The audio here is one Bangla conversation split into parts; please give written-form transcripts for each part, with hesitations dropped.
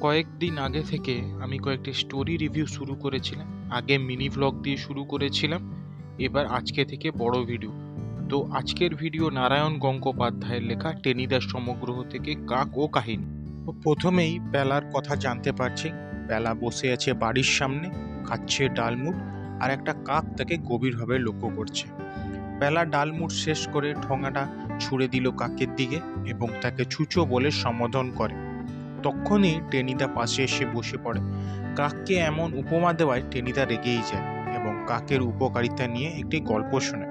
কয়েকদিন আগে থেকে আমি কয়েকটি স্টোরি রিভিউ শুরু করেছিলাম। আগে মিনি ভ্লগ দিয়ে শুরু করেছিলাম, এবার আজকে থেকে বড় ভিডিও। তো আজকের ভিডিও নারায়ণ গঙ্গোপাধ্যায়ের লেখা টেনিদার সমগ্র থেকে কাক ও কাহিনী। তো প্রথমেই বেলার কথা জানতে পারছি। বেলা বসে আছে বাড়ির সামনে, খাচ্ছে ডালমুট, আর একটা কাক তাকে গভীরভাবে লক্ষ্য করছে। বেলা ডালমুট শেষ করে ঠোঙাটা ছুঁড়ে দিল কাকের দিকে এবং তাকে ছুঁচো বলে সম্বোধন করে। তখনই টেনিদা পাশে এসে বসে পড়ে। কাককে এমন উপমা দেওয়ায় টেনিদা রেগেই যায় এবং কাকের উপকারিতা নিয়ে একটি গল্প শোনে।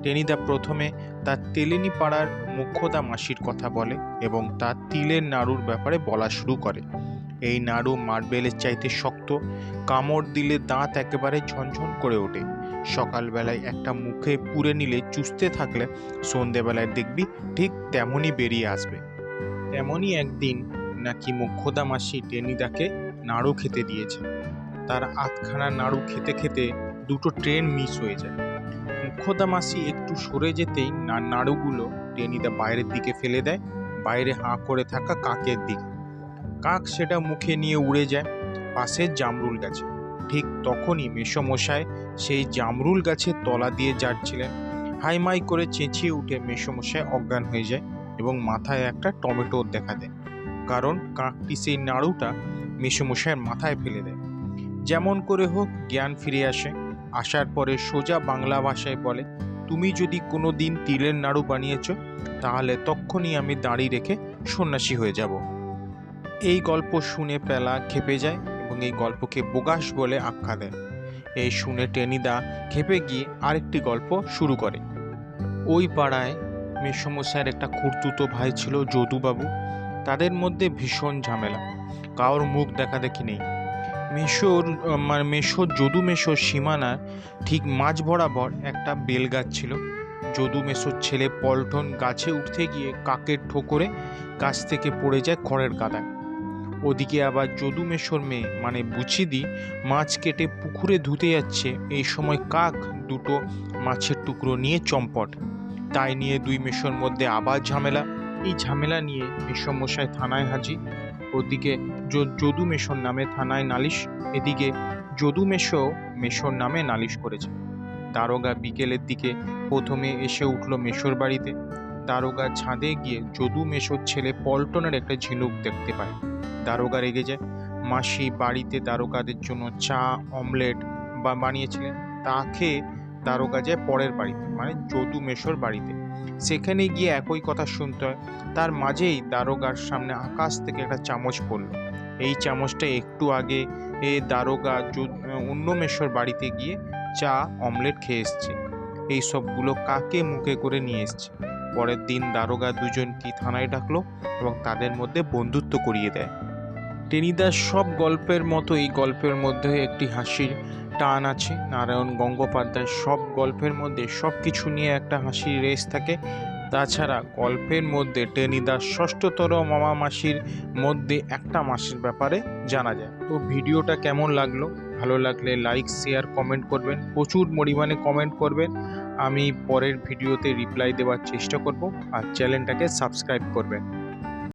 টেনিদা প্রথমে তার তেলেনি পাড়ার মুখ্যদা মাসির কথা বলে এবং তার তিলের নাড়ুর ব্যাপারে বলা শুরু করে। এই নাড়ু মার্বেলের চাইতে শক্ত, কামড় দিলে দাঁত একেবারে ঝনঝন করে ওঠে। সকালবেলায় একটা মুখে পুরে নিলে চুষতে থাকলে সন্ধেবেলায় দেখবি ঠিক তেমনই বেরিয়ে আসবে। তেমনই একদিন নাকি মোক্ষদা মাসি টেনিদাকে নাড়ু খেতে দিয়েছে। তার আধখানা নাড়ু খেতে খেতে দুটো ট্রেন মিস হয়ে যায়। মোক্ষদা মাসি একটু সরে যেতেই নাড়ুগুলো টেনিদা বাইরের দিকে ফেলে দেয়, বাইরে হাঁ করে থাকা কাকের দিকে। কাক সেটা মুখে নিয়ে উড়ে যায় পাশের জামরুল গাছে। ঠিক তখনই মেসোমশাই সেই জামরুল গাছের তলা দিয়ে যাচ্ছিলেন। হাইমাই করে চেঁচিয়ে উঠে মেসোমশাই অজ্ঞান হয়ে যায় এবং মাথায় একটা টমেটো দেখা দেয়, কারণ কাকটি সেই নাড়ুটা মেসোমশাইয়ের মাথায় ফেলে দেয়। যেমন করে হোক জ্ঞান ফিরে আসে। আসার পরে সোজা বাংলা ভাষায় বলে, তুমি যদি কোনো দিন তিলের নাড়ু বানিয়েছ তাহলে তখনই আমি দাঁড়ি রেখে সন্ন্যাসী হয়ে যাব। এই গল্প শুনে পেলা খেপে যায় এবং এই গল্পকে বোগাস বলে আখ্যা দেয়। এই শুনে টেনিদা খেপে গিয়ে আরেকটি গল্প শুরু করে। ওই পাড়ায় মেসোমশাইয়ের একটা খুড়তুতো ভাই ছিল, যদুবাবু। তাদের মধ্যে ভীষণ ঝামেলা, কারোর মুখ দেখা দেখি নেই। যদু মেশোর সীমানার ঠিক মাঝ বরাবর একটা বেল গাছ ছিল। যদু মেশোর ছেলে পল্টন গাছে উঠতে গিয়ে কাকের ঠোকরে গাছ থেকে পড়ে যায় খড়ের গাদায়। ওদিকে আবার যদু মেশোর মেয়ে বুচিদি মাছ কেটে পুকুরে ধুতে যাচ্ছে। এই সময় কাক দুটো মাছের টুকরো নিয়ে চম্পট। তাই নিয়ে দুই মেশোর মধ্যে আবার ঝামেলা। এই ঝামেলা নিয়ে মেসোমশাই থানায় হাজির। ওদিকে যদু মেশোর নামে থানায় নালিশ, এদিকে যদু মেশোর নামে নালিশ করেছে। দারোগা বিকেলের দিকে প্রথমে এসে উঠল মেশোর বাড়িতে। দারোগা ছাদে গিয়ে যদু মেশোর ছেলে পল্টনের একটা ঝিনুক দেখতে পায়। দারোগা রেগে যায়। মাসি বাড়িতে দারোগাদের জন্য চা অমলেট বানিয়েছিলেন। তা খেয়ে দারোগা যায় পরের বাড়িতে, যদু মেশোর বাড়িতে। সেখানে গিয়ে একই কথা শুনতে হয়। তার মাঝেই দারোগার সামনে আকাশ থেকে একটা চামচ পড়ল। এই চামচটা একটু আগে দারোগা অন্য মেশোর বাড়িতে গিয়ে চা অমলেট খেয়ে এসছে। এই সবগুলো কাকে মুখে করে নিয়ে এসছে। পরের দিন দারোগা দুজনকে থানায় ডাকলো এবং তাদের মধ্যে বন্ধুত্ব করিয়ে দেয়। টেনিদার সব গল্পের মতো এই গল্পের মধ্যে একটি হাসির টান আছে। নারায়ণ গঙ্গোপাধ্যায়ের সব গল্পের মধ্যে সব কিছু নিয়ে একটা হাসির রেশ থাকে। তাছাড়া গল্পের মধ্যে টেনিদার ষষ্ঠতর মামা মাসির মধ্যে একটা মাসির ব্যাপারে জানা যায়। তো ভিডিওটা কেমন লাগলো? ভালো লাগলে লাইক শেয়ার কমেন্ট করবেন, প্রচুর পরিমাণে কমেন্ট করবেন। আমি পরের ভিডিওতে রিপ্লাই দেওয়ার চেষ্টা করব, আর চ্যানেলটাকে সাবস্ক্রাইব করবেন।